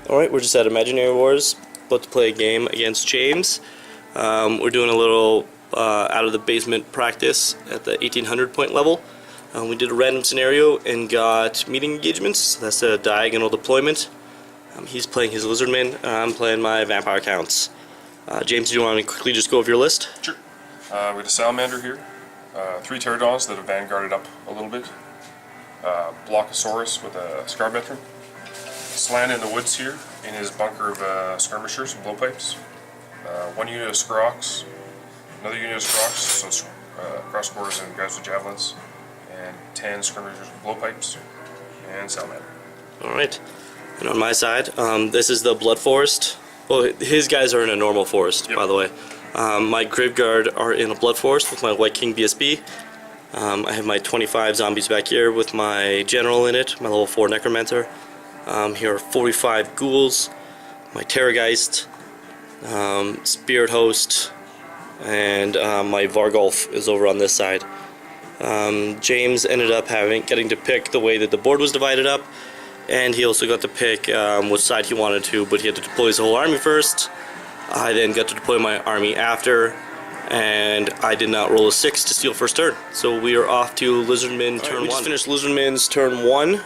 Alright, we're just at Imaginary Wars, about to play a game against James. We're doing a little out of the basement practice at the 1800 point level. We did a random scenario and got meeting engagements, so that's a diagonal deployment. He's playing his Lizardmen, I'm playing my Vampire Counts. James, do you want to quickly just go over your list? Sure. We got a Salamander here, 3 Pterodons that have vanguarded up a little bit, Blockosaurus with a Scar Veteran, Slan in the woods here in his bunker of skirmishers and blowpipes, 1 unit of Scrox, another unit of Scrox, so crossbows and guys with javelins, and 10 skirmishers with blowpipes, and Salamander. Alright, and on my side, this is the Blood Forest. Well, his guys are in a normal forest, by the way. My Graveguard are in a Blood Forest with my White King BSB. I have my 25 zombies back here with my General in it, my level 4 Necromancer. Here are 45 ghouls, my Terrorgeist, Spirit Host, and my Vargulf is over on this side. James ended up getting to pick the way that the board was divided up, and he also got to pick which side he wanted to, but he had to deploy his whole army first. I then got to deploy my army after, and I did not roll a 6 to steal first turn. So we are off to Lizardmen turn 1. We just finished Lizardmen's turn 1.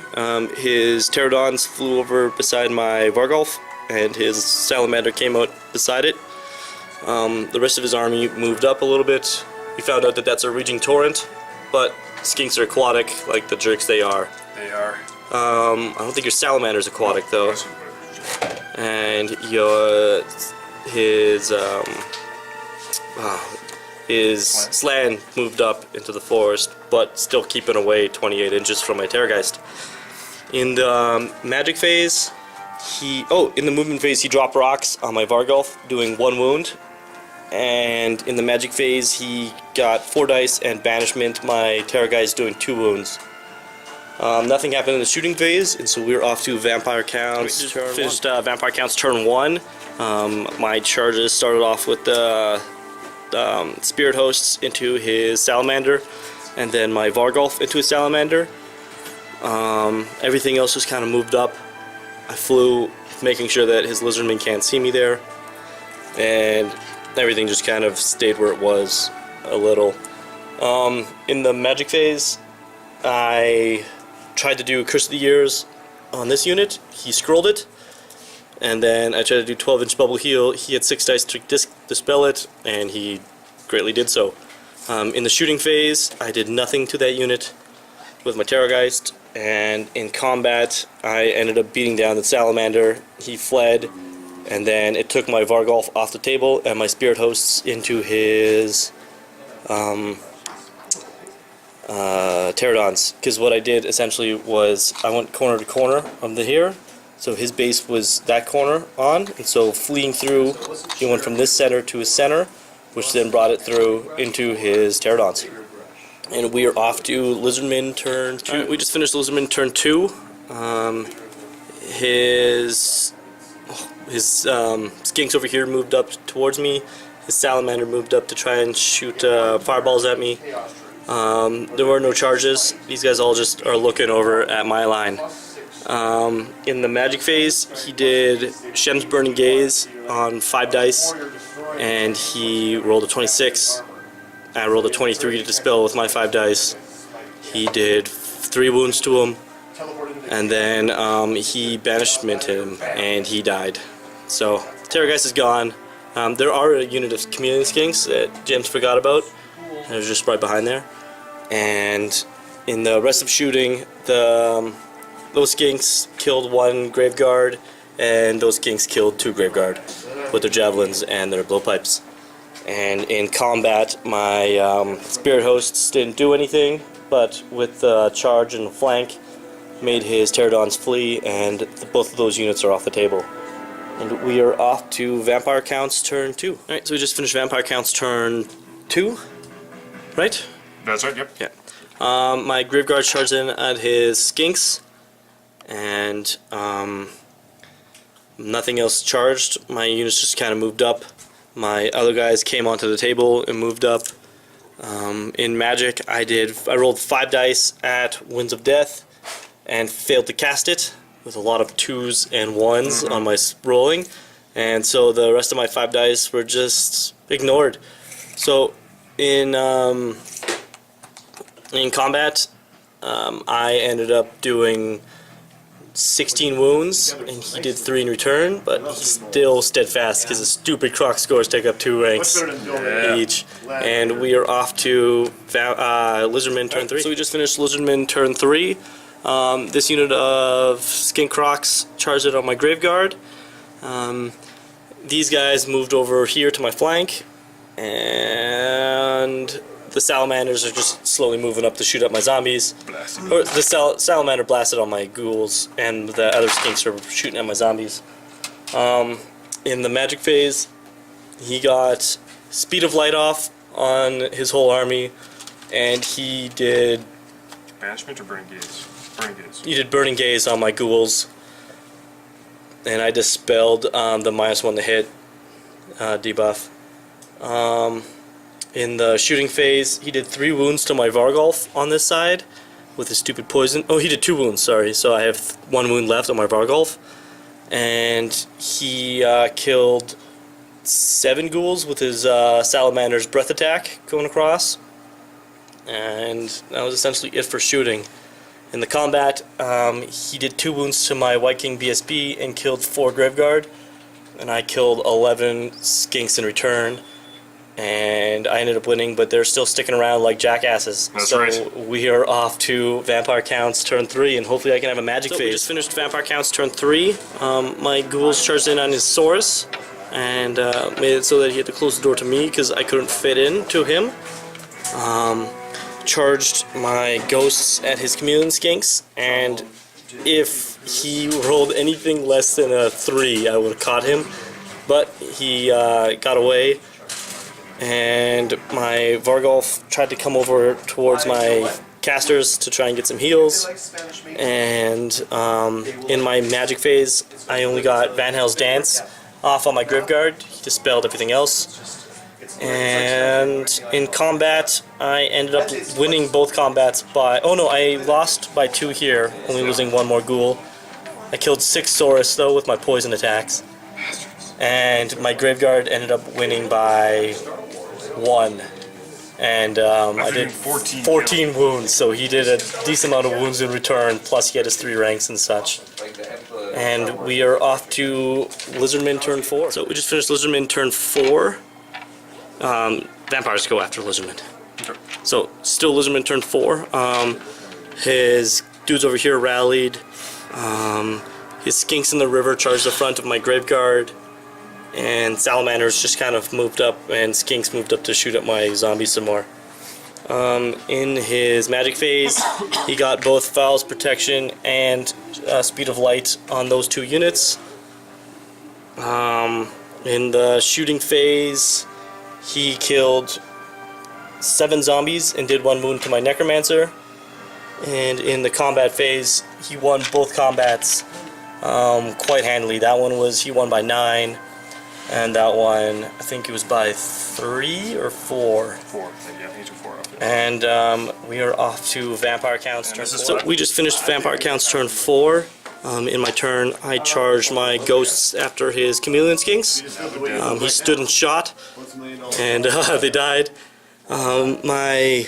His Pterodons flew over beside my Vargulf, and his Salamander came out beside it. The rest of his army moved up a little bit. We found out that that's a raging torrent, but skinks are aquatic like the jerks they are. They are. I don't think your Salamander's aquatic though. And his Slan moved up into the forest, but still keeping away 28 inches from my Terrorgeist. In the magic phase, in the movement phase, he dropped rocks on my Vargulf, doing 1 wound. And in the magic phase, he got 4 dice and banishment. My Terrorgeist doing 2 wounds. Nothing happened in the shooting phase, and so we're off to Vampire Counts. We just finished Vampire Counts turn 1. My charges started off with the Spirit Hosts into his Salamander, and then my Vargulf into his Salamander. Everything else just kind of moved up. I flew, making sure that his Lizardmen can't see me there, and everything just kind of stayed where it was a little. In the magic phase, I tried to do Curse of the Years on this unit. He scrolled it, and then I tried to do 12-inch bubble heal. He had 6 dice to dispel it, and he greatly did so. In the shooting phase, I did nothing to that unit with my Terrorgeist, and in combat, I ended up beating down the Salamander. He fled, and then it took my Vargulf off the table and my Spirit Hosts into his Pterodons, because what I did essentially was I went corner to corner from here, so his base was that corner on, and so fleeing through, he went from this center to his center, which then brought it through into his Pterodons. And we are off to Lizardmen turn 2. Right, we just finished Lizardmen turn 2. His skinks over here moved up towards me. His Salamander moved up to try and shoot fireballs at me. There were no charges. These guys all just are looking over at my line. In the magic phase, he did Shem's Burning Gaze on 5 dice, and he rolled a 26. I rolled a 23 to dispel with my 5 dice. He did 3 wounds to him, and then he banishment him, and he died. So Terrorgeist is gone. There are a unit of Chameleon Skinks that James forgot about. They're just right behind there. And in the rest of shooting, those skinks killed 1 Graveguard, and those skinks killed 2 Graveguard with their javelins and their blowpipes. And in combat, my Spirit Hosts didn't do anything, but with the charge and the flank, made his Pterodons flee, and both of those units are off the table. And we are off to Vampire Counts turn 2. Alright, so we just finished Vampire Counts turn 2, right? That's right, yep. Yeah. My Graveguard charged in at his skinks, and nothing else charged. My units just kind of moved up. My other guys came onto the table and moved up. In Magic, I rolled 5 dice at Winds of Death and failed to cast it, with a lot of 2s and 1s on my rolling, and so the rest of my 5 dice were just ignored. So in combat, I ended up doing 16 wounds, and he did 3 in return, but he's still steadfast because his stupid croc scores take up 2 ranks each. And we are off to Lizardmen turn 3. So we just finished Lizardmen turn 3. This unit of skink crocs charged it on my graveguard. These guys moved over here to my flank, and the salamanders are just slowly moving up to shoot at my zombies. Or the salamander blasted on my ghouls, and the other skinks are shooting at my zombies. In the magic phase, he got speed of light off on his whole army, and he did Banishment or burning gaze? Burning gaze. He did burning gaze on my ghouls, and I dispelled the -1 to hit debuff. In the shooting phase, he did 3 wounds to my Vargolf on this side with his stupid poison. Oh, he did 2 wounds, sorry. So I have 1 wound left on my Vargolf. And he killed 7 ghouls with his Salamander's breath attack going across. And that was essentially it for shooting. In the combat, he did 2 wounds to my White King BSB and killed 4 Graveguard. And I killed 11 skinks in return. And I ended up winning, but they're still sticking around like jackasses. That's right. So we are off to Vampire Counts turn 3, and hopefully I can have a magic phase. We just finished Vampire Counts turn 3. My ghouls charged in on his Saurus, and made it so that he had to close the door to me because I couldn't fit in to him. Charged my ghosts at his chameleon skinks, and if he rolled anything less than a 3, I would have caught him, but he got away. And my Vargolf tried to come over towards my casters to try and get some heals. And in my magic phase, I only got Van Hell's Dance off on my Graveguard. He dispelled everything else. And in combat, I ended up winning both combats by... Oh no, I lost by 2 here, only losing 1 more ghoul. I killed 6 Saurus though with my poison attacks. And my Graveguard ended up winning by 1, and I did 14 wounds, so he did a decent amount of wounds in return, plus he had his 3 ranks and such. And we are off to Lizardmen turn 4. So we just finished Lizardmen turn 4. Vampires go after Lizardmen. So still Lizardmen turn 4. His dudes over here rallied. His skinks in the river charged the front of my Graveguard. And salamanders just kind of moved up, and skinks moved up to shoot at my zombies some more. In his magic phase, he got both Fowl's Protection and Speed of Light on those 2 units. In the shooting phase, he killed 7 zombies and did 1 wound to my Necromancer. And in the combat phase, he won both combats quite handily. That one he won by 9. And that one, I think it was by 3 or 4. 4, yeah, he took 4 off. And we are off to Vampire Counts turn 4. So we just finished Vampire Counts turn 4. In my turn, I charged my ghosts after his chameleon skinks. He stood and shot, and they died. My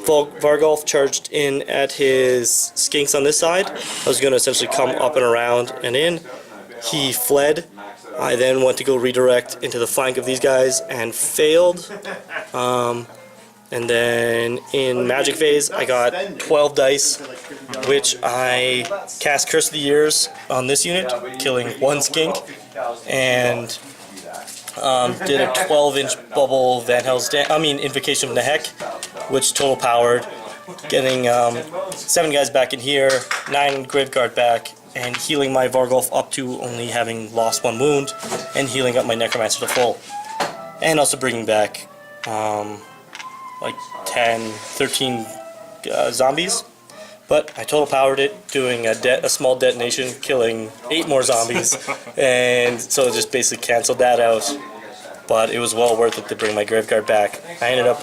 Vargolf charged in at his skinks on this side. I was going to essentially come up and around and in. He fled. I then went to go redirect into the flank of these guys and failed. And then in magic phase, I got 12 dice, which I cast Curse of the Years on this unit, killing 1 skink, and did a 12-inch bubble Van Hell's Invocation of the Heck, which total powered, getting 7 guys back in here, 9 Graveguard back, and healing my Vargolf up to only having lost 1 wound, and healing up my Necromancer to full. And also bringing back like 10, 13 zombies. But I total powered it, doing a small detonation, killing 8 more zombies, and so just basically canceled that out. But it was well worth it to bring my Graveguard back. I ended up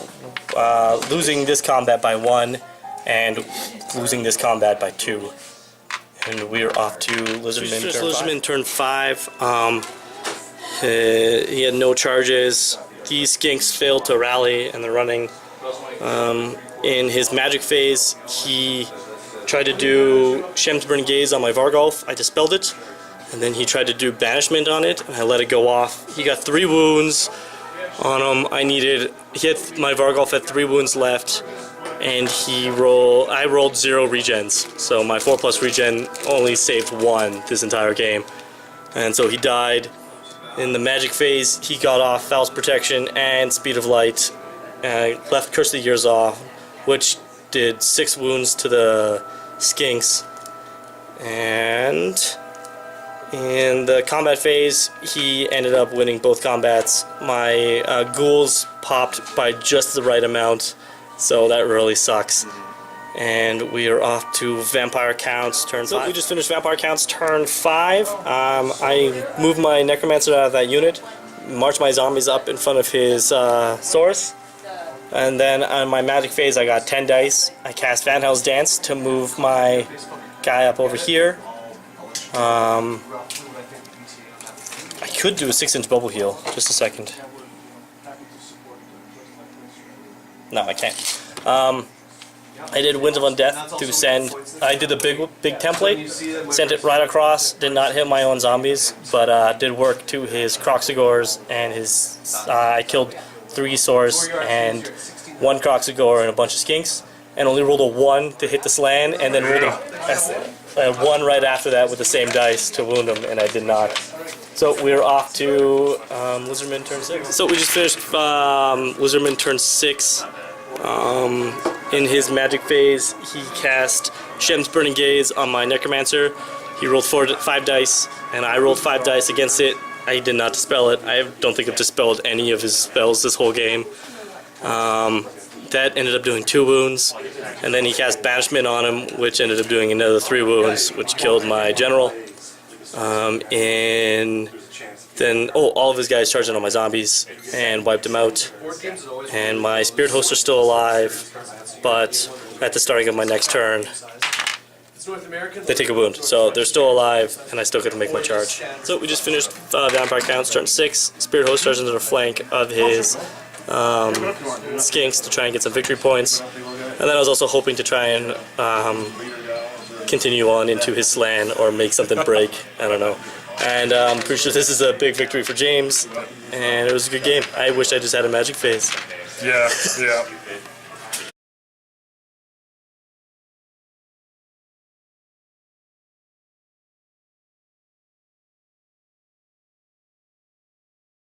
losing this combat by 1, and losing this combat by 2. And we are off to Lizardmen turn 5. He had no charges. These skinks failed to rally and they're running. In his magic phase, he tried to do Shem's Burn Gaze on my Vargolf. I dispelled it. And then he tried to do Banishment on it, and I let it go off. He got 3 wounds on him. He had my Vargolf had 3 wounds left, and I rolled 0 regens. So my 4+ regen only saved 1 this entire game. And so he died. In the magic phase, he got off Foul's Protection and Speed of Light, and left Curse of the Years off, which did 6 wounds to the skinks. And in the combat phase, he ended up winning both combats. My ghouls popped by just the right amount, so that really sucks. And we are off to Vampire Counts turn 5. So we just finished Vampire Counts turn 5. I moved my Necromancer out of that unit, marched my zombies up in front of his source, and then on my magic phase I got 10 dice. I cast Van Hels's Dance to move my guy up over here. I could do a 6-inch bubble heal. Just a second. No, I can't. I did Winds of Undeath to send. I did the big template, sent it right across. Did not hit my own zombies, but did work to his Croxigors and his. I killed 3 Sores and 1 Croxigor and a bunch of skinks, and only rolled a 1 to hit the slan, and then rolled a 1 right after that with the same dice to wound him, and I did not. So we're off to Lizardmen turn 6. So we just finished Lizardmen turn 6. In his magic phase, he cast Shem's Burning Gaze on my Necromancer. He rolled 5 dice, and I rolled 5 dice against it. I did not dispel it. I don't think I've dispelled any of his spells this whole game. That ended up doing 2 wounds, and then he cast Banishment on him, which ended up doing another 3 wounds, which killed my general. Then all of his guys charged in on my zombies and wiped them out. And my Spirit Hosts are still alive, but at the starting of my next turn, they take a wound. So they're still alive, and I still get to make my charge. So we just finished Vampire Counts turn 6. Spirit Host charges into the flank of his skinks to try and get some victory points. And then I was also hoping to try and continue on into his slan or make something break. I don't know. And I'm pretty sure this is a big victory for James, and it was a good game. I wish I just had a magic phase. Yeah.